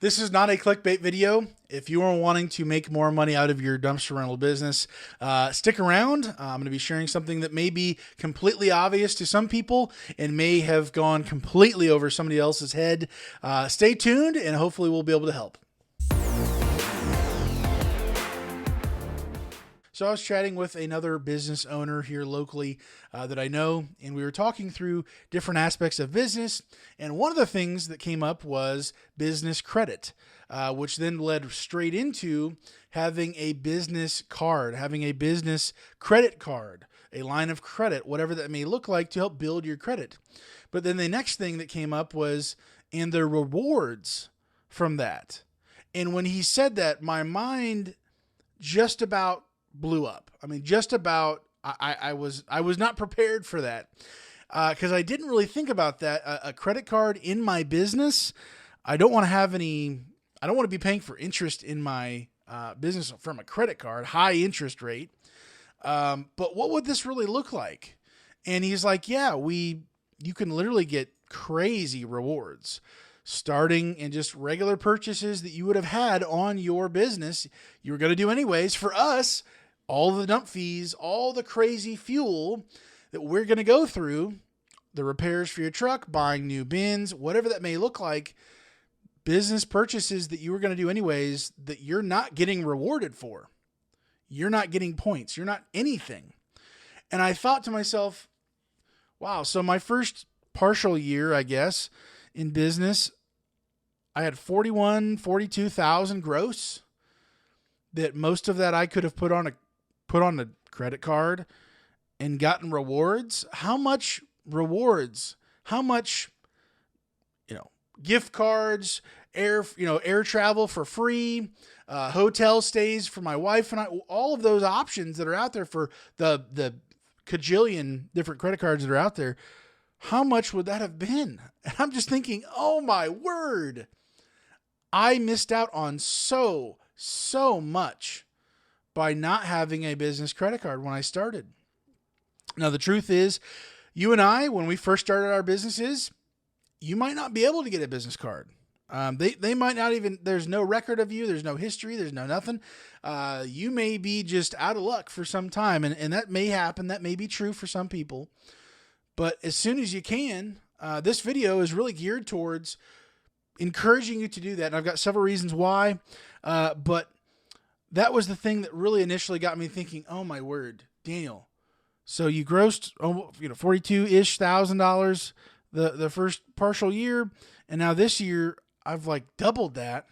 This is not a clickbait video. If you are wanting to make more money out of your dumpster rental business, stick around. I'm going to be sharing something that may be completely obvious to some people and may have gone completely over somebody else's head. Stay tuned and hopefully we'll be able to help. So I was chatting with another business owner here locally that I know, and we were talking through different aspects of business. And one of the things that came up was business credit, which then led straight into having a business card, having a business credit card, a line of credit, whatever that may look like to help build your credit. But then the next thing that came up was, and the rewards from that. And when he said that, my mind just about blew up. I mean, just about. I was not prepared for that because I didn't really think about that. A credit card in my business. I don't want to have any. I don't want to be paying for interest in my business from a credit card, high interest rate. But what would this really look like? And he's like, yeah, you can literally get crazy rewards starting in just regular purchases that you would have had on your business. You were going to do anyways. For us, all the dump fees, all the crazy fuel that we're going to go through, the repairs for your truck, buying new bins, whatever that may look like, business purchases that you were going to do anyways that you're not getting rewarded for. You're not getting points. You're not anything. And I thought to myself, wow, so my first partial year, I guess, in business, I had 42,000 gross. That most of that I could have put on a credit card and gotten rewards. How much rewards? How much, gift cards, air travel for free, hotel stays for my wife and I, all of those options that are out there for the cajillion different credit cards that are out there. How much would that have been? And I'm just thinking, oh my word, I missed out on so much by not having a business credit card when I started. Now, the truth is, you and I, when we first started our businesses, you might not be able to get a business card. They might not even, there's no record of you. There's no history. There's no nothing. You may be just out of luck for some time. And that may happen. That may be true for some people. But as soon as you can, this video is really geared towards encouraging you to do that. And I've got several reasons why. But that was the thing that really initially got me thinking, oh my word, Daniel. So you grossed, $42,000-ish the first partial year. And now this year I've doubled that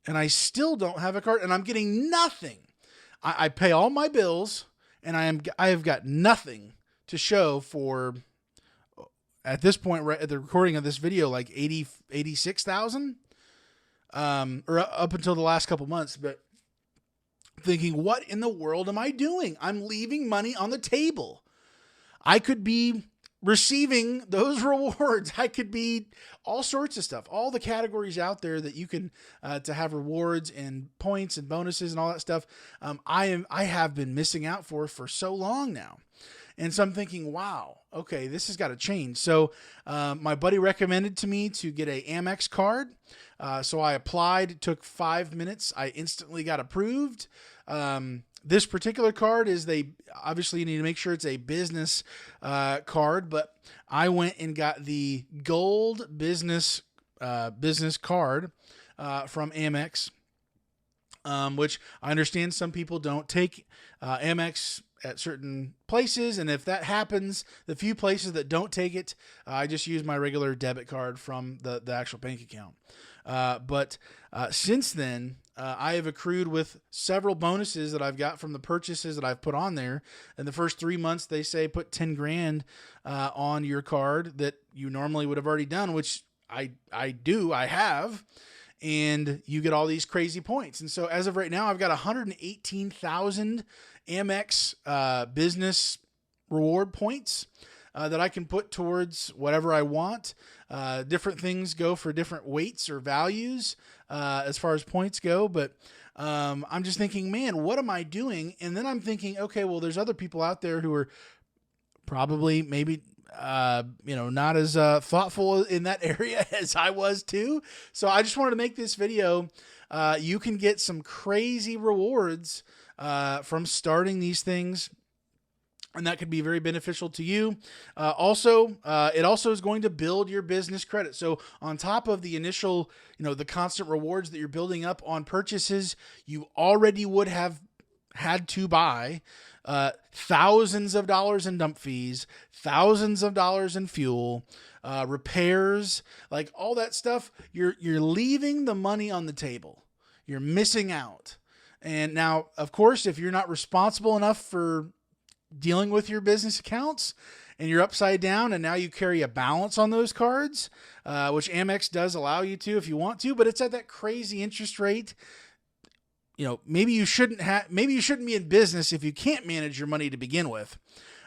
and I still don't have a card and I'm getting nothing. I pay all my bills and I have got nothing to show for, at this point, right at the recording of this video, 86,000, or up until the last couple months. But thinking, what in the world am I doing? I'm leaving money on the table. I could be receiving those rewards. I could be all sorts of stuff, all the categories out there that you can, to have rewards and points and bonuses and all that stuff. I have been missing out for so long now. And so I'm thinking, wow, okay, this has got to change. So my buddy recommended to me to get a Amex card. So I applied. It took 5 minutes. I instantly got approved. This particular card obviously you need to make sure it's a business card, but I went and got the gold business card from Amex, which I understand some people don't take Amex at certain places. And if that happens, the few places that don't take it, I just use my regular debit card from the actual bank account. But since then, I have accrued with several bonuses that I've got from the purchases that I've put on there. In the first 3 months, they say put 10 grand on your card that you normally would have already done, which I have. And you get all these crazy points. And so as of right now, I've got 118,000 Amex business reward points that I can put towards whatever I want. Different things go for different weights or values as far as points go. But I'm just thinking, man, what am I doing? And then I'm thinking, okay, well, there's other people out there who are probably maybe not as thoughtful in that area as I was too. So I just wanted to make this video. You can get some crazy rewards from starting these things, and that could be very beneficial to you. It also is going to build your business credit. So on top of the initial, the constant rewards that you're building up on purchases, you already would have had to buy thousands of dollars in dump fees, thousands of dollars in fuel, repairs, like all that stuff. You're leaving the money on the table. You're missing out. And now, of course, if you're not responsible enough for dealing with your business accounts and you're upside down and now you carry a balance on those cards, which Amex does allow you to if you want to, but it's at that crazy interest rate. Maybe you shouldn't be in business if you can't manage your money to begin with.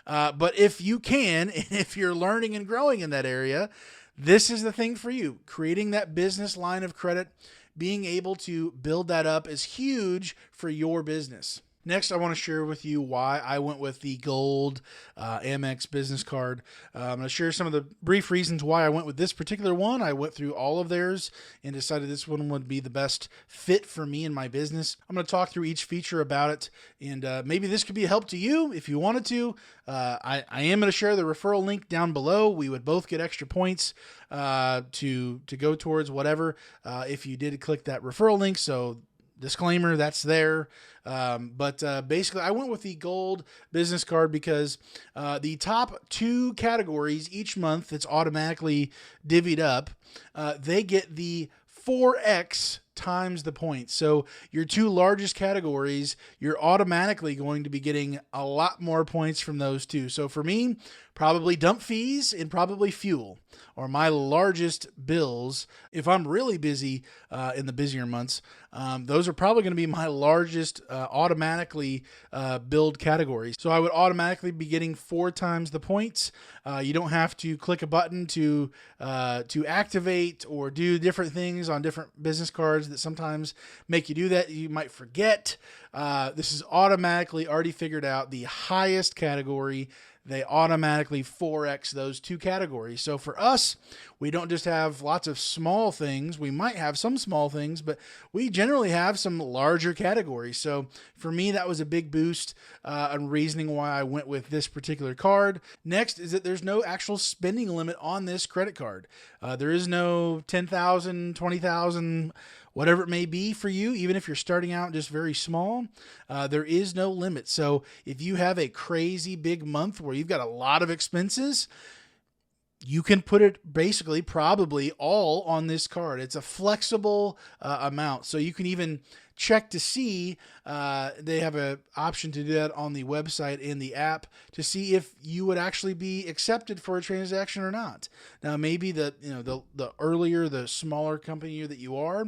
But if you can, and if you're learning and growing in that area, this is the thing for you. Creating that business line of credit, being able to build that up is huge for your business. Next, I want to share with you why I went with the gold Amex business card. I'm going to share some of the brief reasons why I went with this particular one. I went through all of theirs and decided this one would be the best fit for me and my business. I'm going to talk through each feature about it, and maybe this could be a help to you if you wanted to. I am going to share the referral link down below. We would both get extra points to go towards whatever if you did click that referral link. So disclaimer, that's there. But basically, I went with the gold business card because the top 2 categories each month, it's automatically divvied up. They get the 4x times the points. So your 2 largest categories, you're automatically going to be getting a lot more points from those 2. So for me, probably dump fees and probably fuel are my largest bills. If I'm really busy in the busier months, those are probably going to be my largest automatically billed categories. So I would automatically be getting 4 times the points. You don't have to click a button to activate or do different things on different business cards that sometimes make you do that. You might forget. This is automatically already figured out. The highest category, they automatically 4x those 2 categories. So for us, we don't just have lots of small things. We might have some small things, but we generally have some larger categories. So for me, that was a big boost and reasoning why I went with this particular card. Next is that there's no actual spending limit on this credit card. There is no 10,000, 20,000, whatever it may be for you, even if you're starting out just very small, there is no limit. So if you have a crazy big month where you've got a lot of expenses, you can put it basically probably all on this card. It's a flexible amount. So you can even check to see, they have an option to do that on the website in the app to see if you would actually be accepted for a transaction or not. Now, maybe the earlier, the smaller company that you are,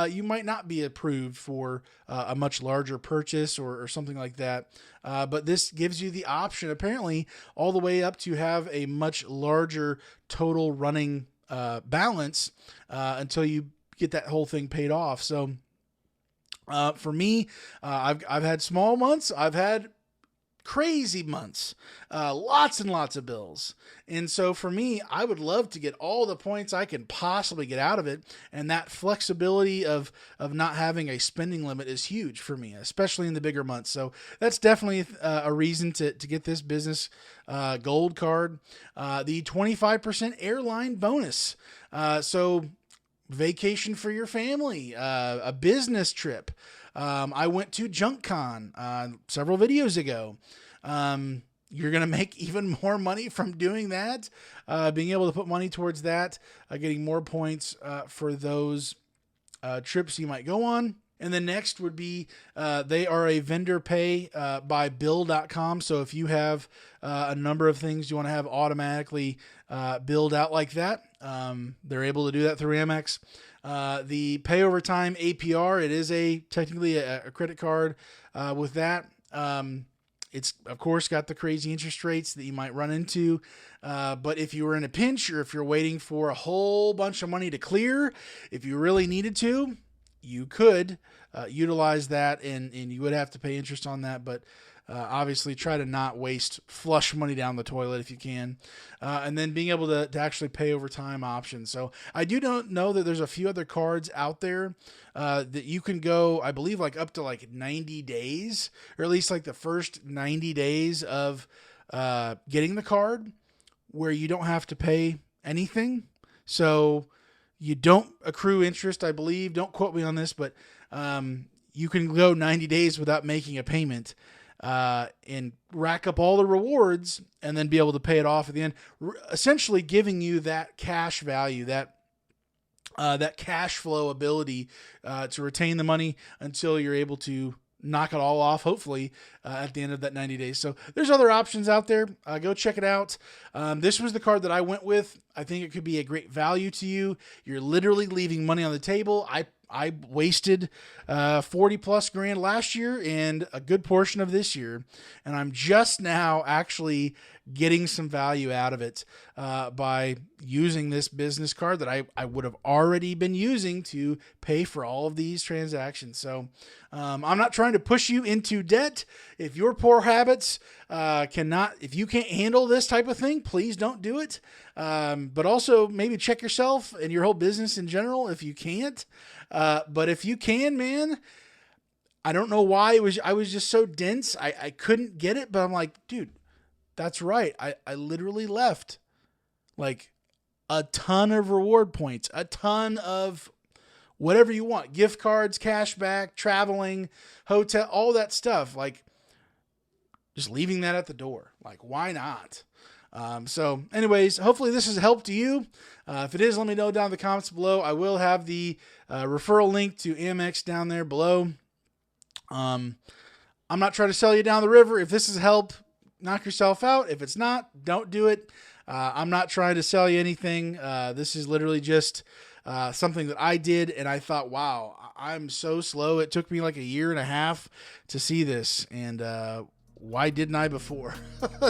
you might not be approved for a much larger purchase or something like that. But this gives you the option, apparently, all the way up to have a much larger total running balance until you get that whole thing paid off. So for me, I've had small months. I've had crazy months, lots and lots of bills. And so for me, I would love to get all the points I can possibly get out of it. And that flexibility of not having a spending limit is huge for me, especially in the bigger months. So that's definitely a reason to get this business gold card. The 25% airline bonus. So vacation for your family, a business trip. I went to JunkCon several videos ago. You're going to make even more money from doing that, being able to put money towards that, getting more points for those trips you might go on. And the next would be they are a vendor pay by bill.com. So if you have a number of things you want to have automatically billed out like that, they're able to do that through Amex. The pay over time APR, it is technically a credit card with that. It's, of course, got the crazy interest rates that you might run into. But if you were in a pinch or if you're waiting for a whole bunch of money to clear, if you really needed to, you could utilize that, and you would have to pay interest on that. But Obviously, try to not flush money down the toilet if you can. And then being able to actually pay over time options. So I do know that there's a few other cards out there that you can go, I believe, like up to like 90 days, or at least like the first 90 days of getting the card, where you don't have to pay anything. So you don't accrue interest, I believe. Don't quote me on this, but you can go 90 days without making a payment and rack up all the rewards and then be able to pay it off at the end, essentially giving you that cash value, that cash flow ability to retain the money until you're able to knock it all off, hopefully, at the end of that 90 days. So there's other options out there. Go check it out. This was the card that I went with. I think it could be a great value to you. You're literally leaving money on the table. I wasted 40 plus grand last year and a good portion of this year. And I'm just now actually getting some value out of it by using this business card that I would have already been using to pay for all of these transactions. So I'm not trying to push you into debt. If your poor habits if you can't handle this type of thing, please don't do it. But also maybe check yourself and your whole business in general if you can't. But if you can, man, I don't know why I was just so dense. I couldn't get it, but I'm like, dude, that's right. I literally left like a ton of reward points, a ton of whatever you want, gift cards, cash back, traveling, hotel, all that stuff. Like just leaving that at the door. Like, why not? So anyways, hopefully this has helped you. If it is, let me know down in the comments below. I will have the referral link to Amex down there below. I'm not trying to sell you down the river. If this has helped, knock yourself out. If it's not, don't do it. I'm not trying to sell you anything. This is literally just something that I did, and I thought, wow, I'm so slow. It took me like a year and a half to see this, and why didn't I before?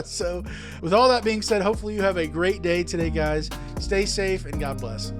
So with all that being said, hopefully you have a great day today, guys. Stay safe and God bless.